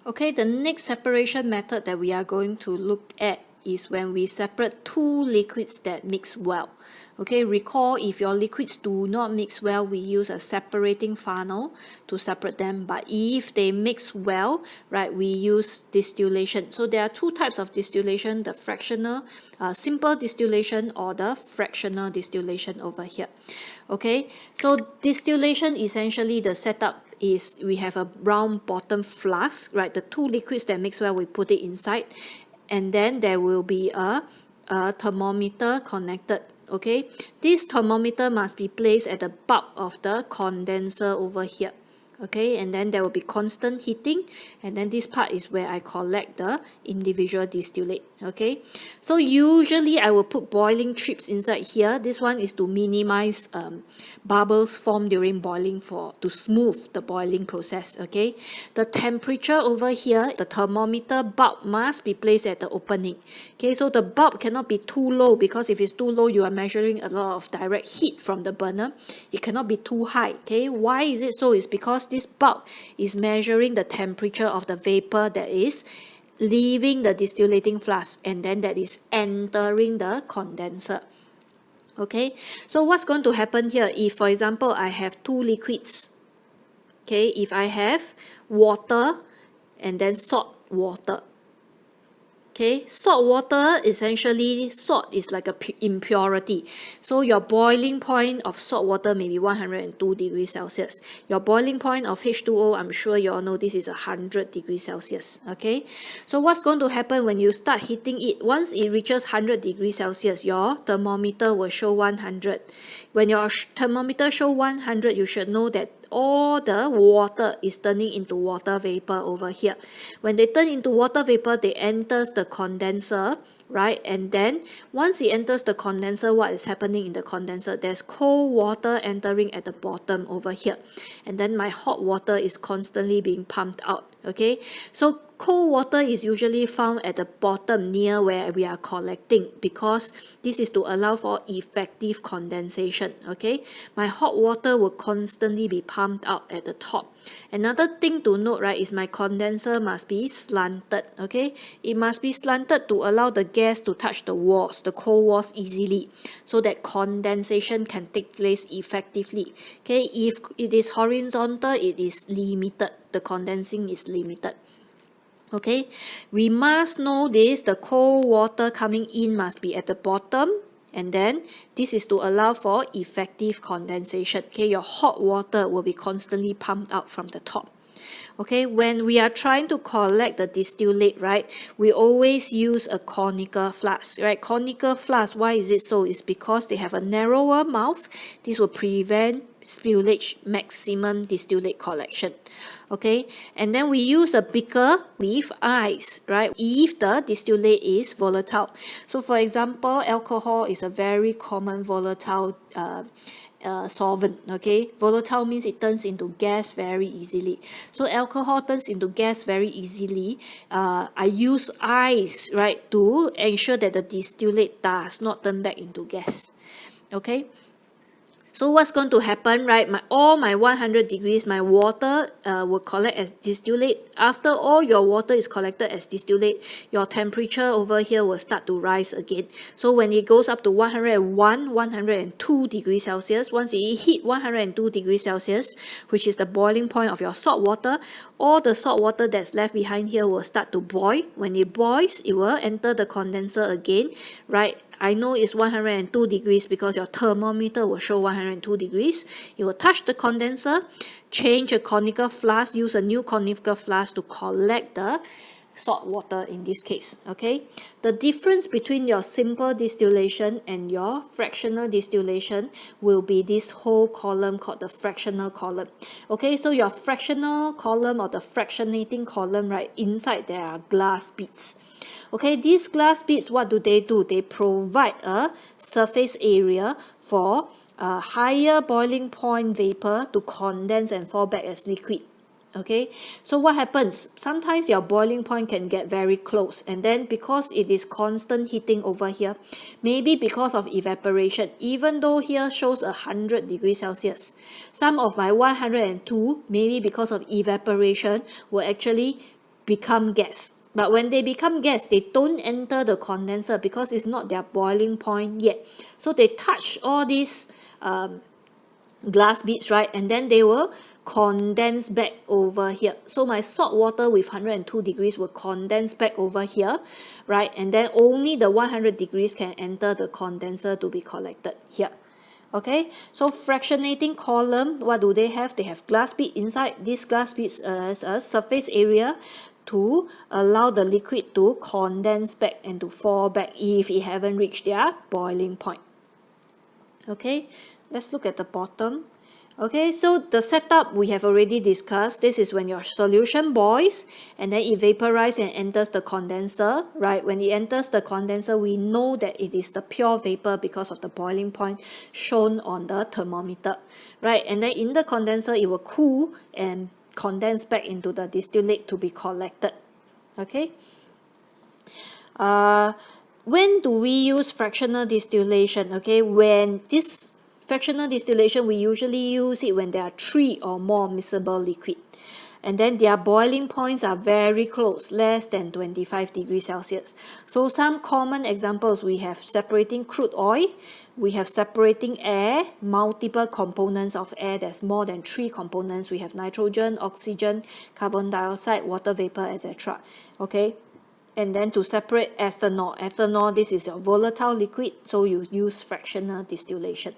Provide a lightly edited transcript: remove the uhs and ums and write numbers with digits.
Okay, the next separation method that we are going to look at is when we separate two liquids that mix well. Okay, recall if your liquids do not mix well, we use a separating funnel to separate them. But if they mix well, right, we use distillation. So there are two types of distillation, the fractional, simple distillation or the fractional distillation over here. Okay, so distillation essentially the setup is we have a round bottom flask, right? The two liquids that mix well, we put it inside, and then there will be a thermometer connected. Okay, this thermometer must be placed at the bulb of the condenser over here. Okay, and then there will be constant heating, and then this part is where I collect the individual distillate. Okay, so usually I will put boiling trips inside here. This one is to minimize bubbles formed during boiling to smooth the boiling process. Okay, the temperature over here, the thermometer bulb must be placed at the opening. Okay, so the bulb cannot be too low, because if it's too low, you are measuring a lot of direct heat from the burner. It cannot be too high. Okay, why is it so? It's because this bulb is measuring the temperature of the vapor that is leaving the distillating flask, and then that is entering the condenser. Okay, so what's going to happen here if, for example, I have two liquids? Okay, if I have water and then salt water. Okay, salt water, essentially salt is like a impurity. So your boiling point of salt water may be 102 degrees Celsius. Your boiling point of H2O, I'm sure you all know this is 100 degrees Celsius. Okay, so what's going to happen when you start heating it? Once it reaches 100 degrees Celsius, your thermometer will show 100. When your thermometer show 100, you should know that all the water is turning into water vapor over here. When they turn into water vapor, they enters the condenser, right? And then once it enters the condenser, what is happening in the condenser? There's cold water entering at the bottom over here, and then my hot water is constantly being pumped out. Okay, so cold water is usually found at the bottom near where we are collecting, because this is to allow for effective condensation. Okay, my hot water will constantly be pumped out at the top. Another thing to note, right, is my condenser must be slanted. Okay, it must be slanted to allow the gas to touch the walls, the cold walls easily, so that condensation can take place effectively. Okay, if it is horizontal, it is limited. The condensing is limited. Okay, we must know this, the cold water coming in must be at the bottom, and then this is to allow for effective condensation. Okay, your hot water will be constantly pumped out from the top. Okay, when we are trying to collect the distillate, right, we always use a conical flask, right? Conical flask, why is it so? It's because they have a narrower mouth. This will prevent spillage, maximum distillate collection. Okay, and then we use a beaker with ice, right, if the distillate is volatile. So for example, alcohol is a very common volatile solvent. Okay, volatile means it turns into gas very easily. So alcohol turns into gas very easily. I use ice, right, to ensure that the distillate does not turn back into gas. Okay, so what's going to happen, right? All my 100 degrees, my water will collect as distillate. After all your water is collected as distillate, your temperature over here will start to rise again. So when it goes up to 101, 102 degrees Celsius, once it hit 102 degrees Celsius, which is the boiling point of your salt water, all the salt water that's left behind here will start to boil. When it boils, it will enter the condenser again, right? I know it's 102 degrees because your thermometer will show 102 degrees. It will touch the condenser, change a conical flask, use a new conical flask to collect the salt water in this case. Okay, the difference between your simple distillation and your fractional distillation will be this whole column called the fractional column. Okay, so your fractional column or the fractionating column, right, inside there are glass beads. Okay, these glass beads, what do? They provide a surface area for a higher boiling point vapor to condense and fall back as liquid. Okay, so what happens? Sometimes your boiling point can get very close, and then because it is constant heating over here, maybe because of evaporation, even though here shows 100 degrees Celsius, some of my 102, maybe because of evaporation, will actually become gas. But when they become gas, they don't enter the condenser because it's not their boiling point yet. So they touch all these glass beads, right? And then they will condense back over here. So my salt water with 102 degrees will condense back over here, right? And then only the 100 degrees can enter the condenser to be collected here. Okay, so fractionating column, what do they have? They have glass bead inside. This glass beads as a surface area to allow the liquid to condense back and to fall back if it haven't reached their boiling point. Okay, let's look at the bottom. Okay, so the setup we have already discussed. This is when your solution boils and then it vaporizes and enters the condenser, right? When it enters the condenser, we know that it is the pure vapor because of the boiling point shown on the thermometer, right? And then in the condenser, it will cool and condense back into the distillate to be collected. Okay. When do we use fractional distillation? Okay, when this fractional distillation, we usually use it when there are 3 or more miscible liquid. And then their boiling points are very close, less than 25 degrees Celsius. So some common examples, we have separating crude oil, we have separating air, multiple components of air, there's more than 3 components. We have nitrogen, oxygen, carbon dioxide, water vapor, etc. Okay. And then to separate ethanol. Ethanol, this is a volatile liquid, so you use fractional distillation.